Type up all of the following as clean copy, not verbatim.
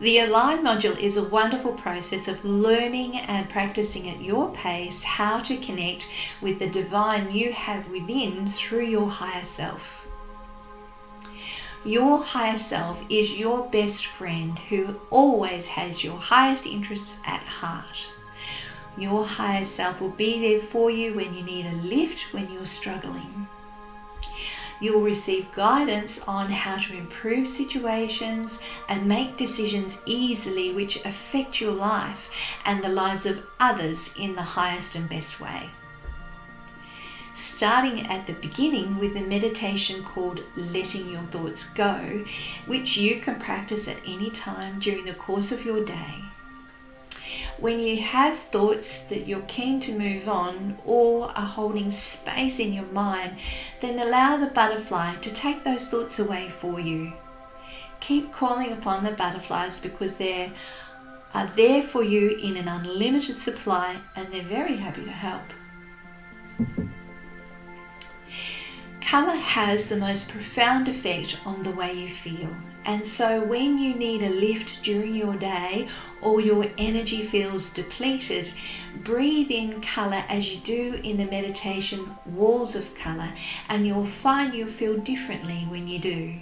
The Align module is a wonderful process of learning and practicing at your pace how to connect with the divine you have within through your higher self. Your higher self is your best friend who always has your highest interests at heart. Your higher self will be there for you when you need a lift, when you're struggling. You'll receive guidance on how to improve situations and make decisions easily which affect your life and the lives of others in the highest and best way. Starting at the beginning with a meditation called Letting Your Thoughts Go, which you can practice at any time during the course of your day. When you have thoughts that you're keen to move on or are holding space in your mind, then allow the butterfly to take those thoughts away for you. Keep calling upon the butterflies because they are there for you in an unlimited supply and they're very happy to help. Colour has the most profound effect on the way you feel. And so when you need a lift during your day or your energy feels depleted, breathe in colour as you do in the meditation Walls of Colour, and you'll find you'll feel differently when you do.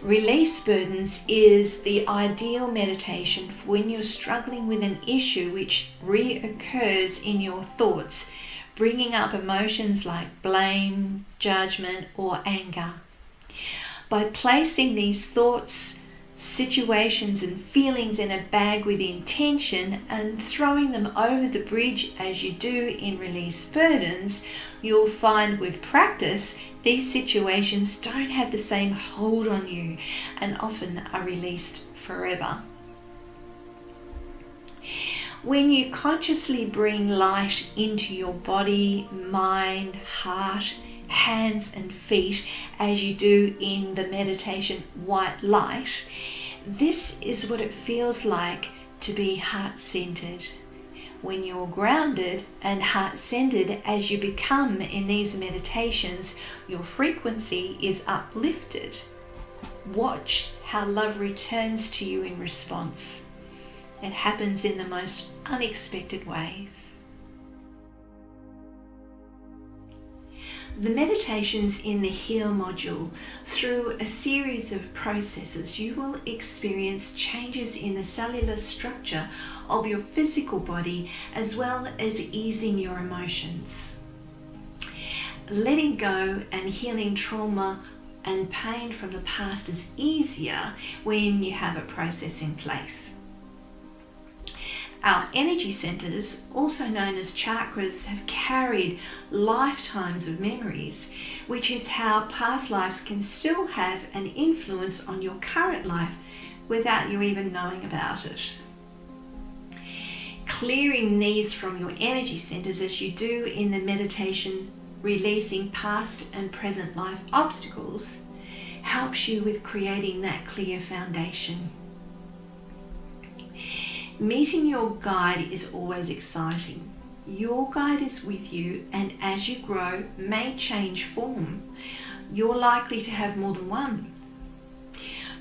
Release Burdens is the ideal meditation for when you're struggling with an issue which reoccurs in your thoughts, bringing up emotions like blame, judgment, or anger. By placing these thoughts, situations, and feelings in a bag with intention and throwing them over the bridge as you do in Release Burdens, you'll find with practice these situations don't have the same hold on you and often are released forever. When you consciously bring light into your body, mind, heart, hands and feet as you do in the meditation White Light, this is what it feels like to be heart-centered. When you're grounded and heart-centered as you become in these meditations, your frequency is uplifted. Watch how love returns to you in response. It happens in the most unexpected ways. The meditations in the Heal module, through a series of processes, you will experience changes in the cellular structure of your physical body as well as easing your emotions. Letting go and healing trauma and pain from the past is easier when you have a process in place. Our energy centers, also known as chakras, have carried lifetimes of memories, which is how past lives can still have an influence on your current life without you even knowing about it. Clearing these from your energy centers as you do in the meditation Releasing Past and Present Life Obstacles helps you with creating that clear foundation. Meeting your guide is always exciting. Your guide is with you and as you grow may change form. You're likely to have more than one.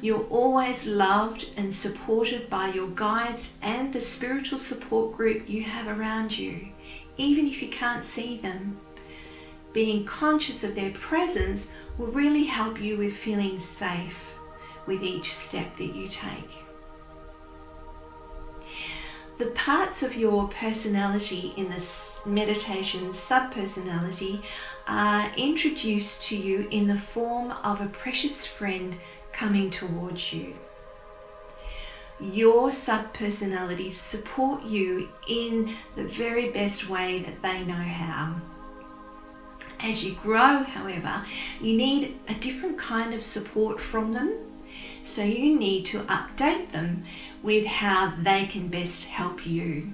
You're always loved and supported by your guides and the spiritual support group you have around you, even if you can't see them. Being conscious of their presence will really help you with feeling safe with each step that you take. The parts of your personality in this meditation subpersonality are introduced to you in the form of a precious friend coming towards you. Your subpersonalities support you in the very best way that they know how. As you grow, however, you need a different kind of support from them, so you need to update them with how they can best help you.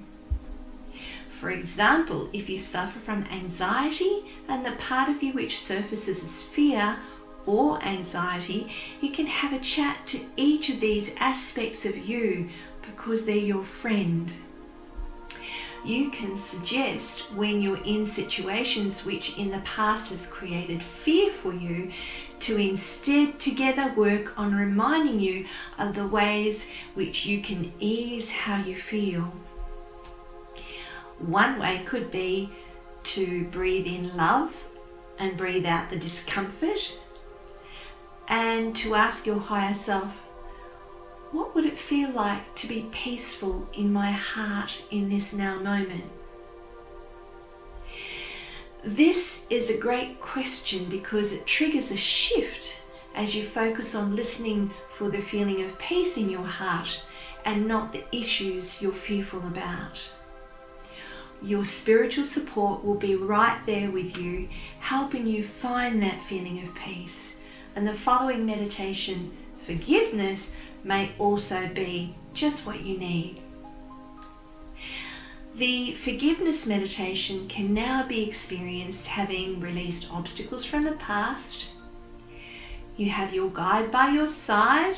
For example, if you suffer from anxiety and the part of you which surfaces as fear or anxiety, you can have a chat to each of these aspects of you because they're your friend. You can suggest when you're in situations which in the past has created fear for you to instead together work on reminding you of the ways which you can ease how you feel. One way could be to breathe in love and breathe out the discomfort, and to ask your higher self, what would it feel like to be peaceful in my heart in this now moment? This is a great question because it triggers a shift as you focus on listening for the feeling of peace in your heart and not the issues you're fearful about. Your spiritual support will be right there with you, helping you find that feeling of peace. And the following meditation, forgiveness, may also be just what you need. The forgiveness meditation can now be experienced having released obstacles from the past. You have your guide by your side.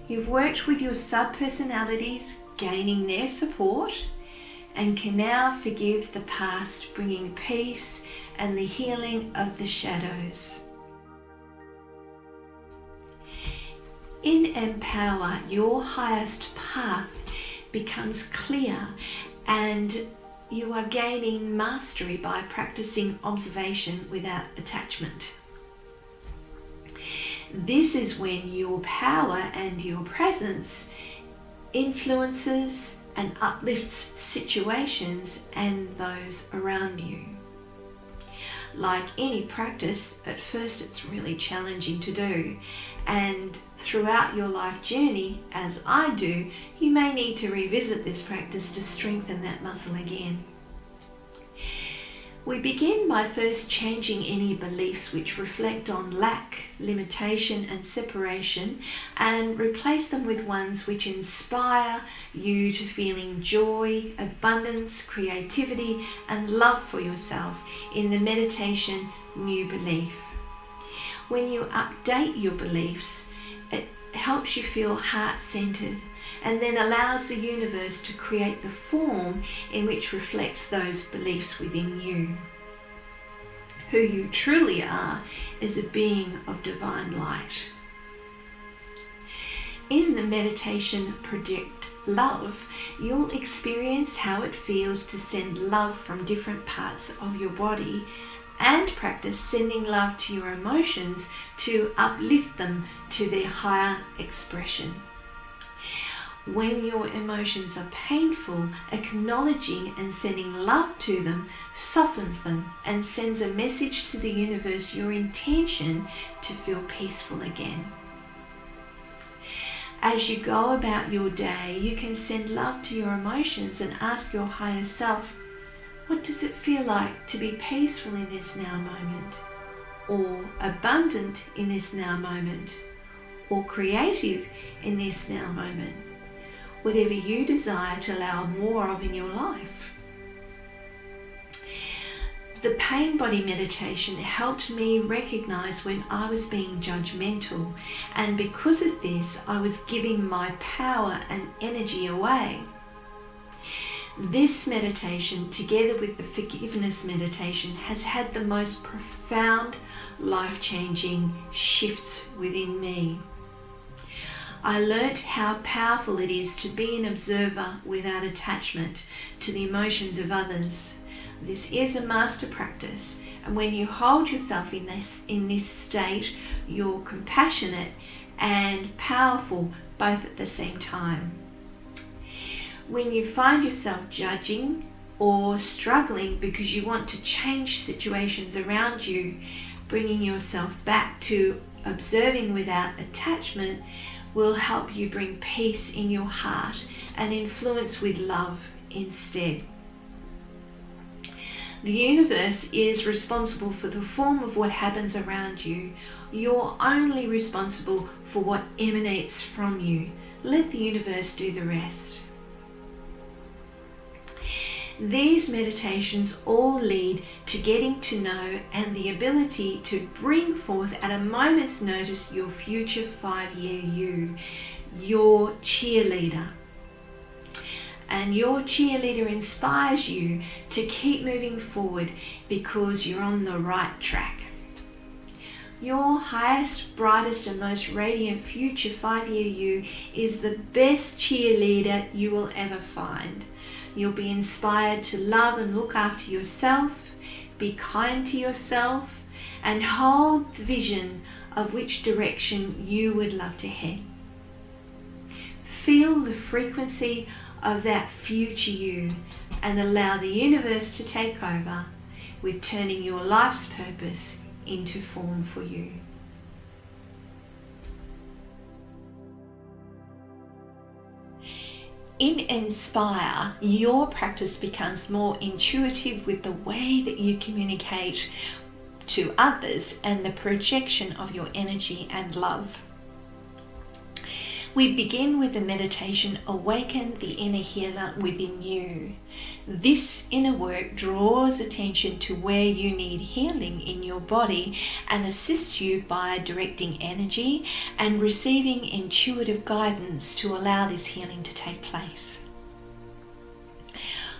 You've worked with your sub-personalities, gaining their support, and can now forgive the past, bringing peace and the healing of the shadows. In Empower, your highest path becomes clear and you are gaining mastery by practicing observation without attachment. This is when your power and your presence influences and uplifts situations and those around you. Like any practice, at first it's really challenging to do, and throughout your life journey, as I do, you may need to revisit this practice to strengthen that muscle again. We begin by first changing any beliefs which reflect on lack, limitation and separation, and replace them with ones which inspire you to feeling joy, abundance, creativity and love for yourself in the meditation New Belief. When you update your beliefs, it helps you feel heart-centered and then allows the universe to create the form in which reflects those beliefs within you. Who you truly are is a being of divine light. In the meditation Project Love, you'll experience how it feels to send love from different parts of your body and practice sending love to your emotions to uplift them to their higher expression. When your emotions are painful, acknowledging and sending love to them softens them and sends a message to the universe, your intention to feel peaceful again. As you go about your day, you can send love to your emotions and ask your higher self, what does it feel like to be peaceful in this now moment? Or abundant in this now moment? Or creative in this now moment? Whatever you desire to allow more of in your life. The pain body meditation helped me recognize when I was being judgmental, and because of this, I was giving my power and energy away. This meditation, together with the forgiveness meditation, has had the most profound, life-changing shifts within me. I learnt how powerful it is to be an observer without attachment to the emotions of others. This is a master practice, and when you hold yourself in this state, you're compassionate and powerful both at the same time. When you find yourself judging or struggling because you want to change situations around you, bringing yourself back to observing without attachment will help you bring peace in your heart and influence with love instead. The universe is responsible for the form of what happens around you. You're only responsible for what emanates from you. Let the universe do the rest. These meditations all lead to getting to know and the ability to bring forth at a moment's notice your future 5-year you, your cheerleader. and your cheerleader inspires you to keep moving forward because you're on the right track. Your highest, brightest and most radiant future 5-year you is the best cheerleader you will ever find. You'll be inspired to love and look after yourself, be kind to yourself, and hold the vision of which direction you would love to head. Feel the frequency of that future you and allow the universe to take over with turning your life's purpose into form for you. In Inspire, your practice becomes more intuitive with the way that you communicate to others and the projection of your energy and love. We begin with the meditation, Awaken the Inner Healer Within You. This inner work draws attention to where you need healing in your body and assists you by directing energy and receiving intuitive guidance to allow this healing to take place.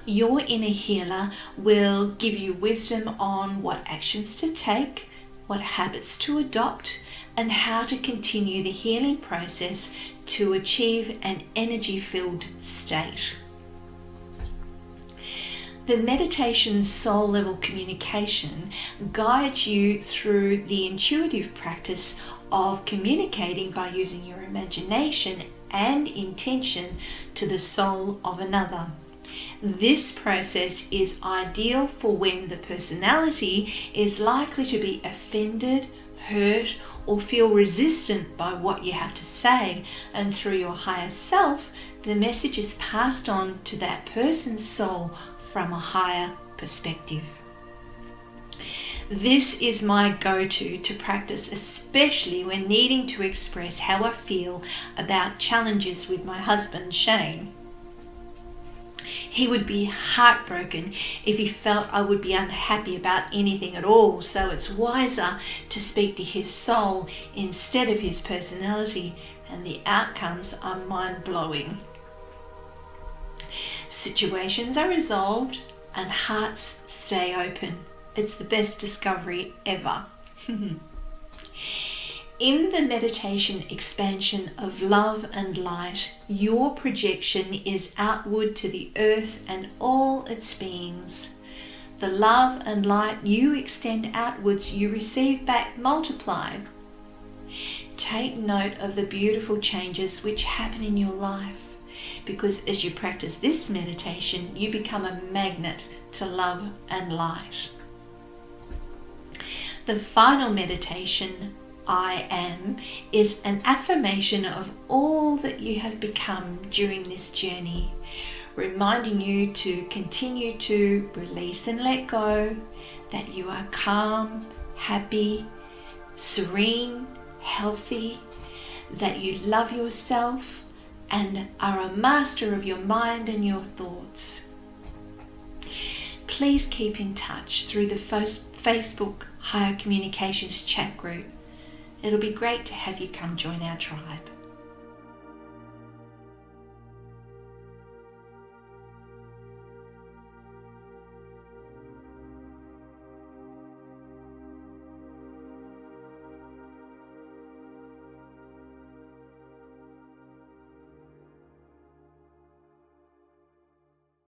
Your inner healer will give you wisdom on what actions to take, what habits to adopt, and how to continue the healing process to achieve an energy-filled state. The meditation soul level communication guides you through the intuitive practice of communicating by using your imagination and intention to the soul of another. This process is ideal for when the personality is likely to be offended, hurt, or feel resistant by what you have to say, and through your higher self, the message is passed on to that person's soul from a higher perspective. This is my go-to to practice, especially when needing to express how I feel about challenges with my husband, Shane. He would be heartbroken if he felt I would be unhappy about anything at all, so it's wiser to speak to his soul instead of his personality, and the outcomes are mind-blowing. Situations are resolved and hearts stay open. It's the best discovery ever. In the meditation expansion of love and light, your projection is outward to the earth and all its beings. The love and light you extend outwards, you receive back multiplied. Take note of the beautiful changes which happen in your life, because as you practice this meditation, you become a magnet to love and light. The final meditation, I am, is an affirmation of all that you have become during this journey, reminding you to continue to release and let go, that you are calm, happy, serene, healthy, that you love yourself and are a master of your mind and your thoughts. Please keep in touch through the Facebook Higher Communications chat group. It'll be great to have you come join our tribe.